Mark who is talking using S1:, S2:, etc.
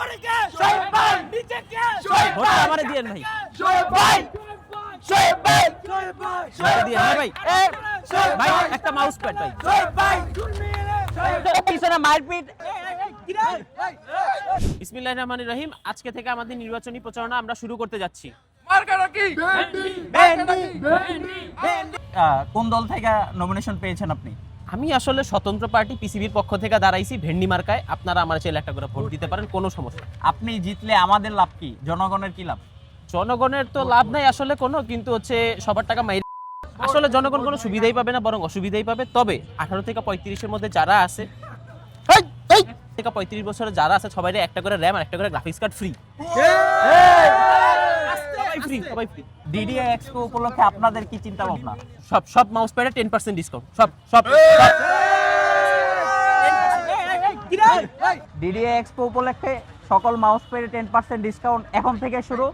S1: উপরে কে শোয়েব ভাই নিচে কে
S2: ভোটটা আমারে দিয়েন ভাই
S1: শোয়েব ভাই শোয়েব ভাই শোয়েব ভাই
S2: ভোটটা দিয়েন ভাই ভাই একটা মাউস প্যাড ভাই
S1: শোয়েব ভাই
S2: পিছনে মারপিট বিসমিল্লাহির রহমানির রহিম আজকে থেকে আমাদের নির্বাচনী প্রচারণা আমরা শুরু করতে যাচ্ছি
S1: মার্কাটা কি
S3: কোন দল থেকে নমিনেশন পেয়েছেন আপনি?
S2: আমি আসলে স্বতন্ত্র পার্টি পিসিবির পক্ষ থেকে দাঁড়াইছি ভেন্ডি মার্কায়। আপনারা আমার চাইলে একটা করে ভোট দিতে পারেন, কোনো সমস্যা নেই।
S3: আপনি জিতলে আমাদের লাভ কি, জনগণের কি লাভ?
S2: জনগণের তো লাভ নাই আসলে কোনো, কিন্তু হচ্ছে সবার টাকা মাইর আসলে জনগণ কোনো সুবিধাই পাবে না, বরং অসুবিধাই পাবে। তবে 18 থেকে 35-এর মধ্যে যারা আছে, 35 বছরে যারা আছে সবাই একটা করে র্যাম আর একটা করে গ্রাফিক্স কার্ড ফ্রি। সবাই ফ্রি।
S3: ডিডিএ এক্সপো উপলক্ষে আপনাদের কি চিন্তা ভাবনা?
S2: সব মাউস প্যাডে 10% ডিসকাউন্ট। সব
S3: ডিডিএ এক্সপো উপলক্ষে সকল মাউস প্যাডে 10% ডিসকাউন্ট এখন থেকে শুরু।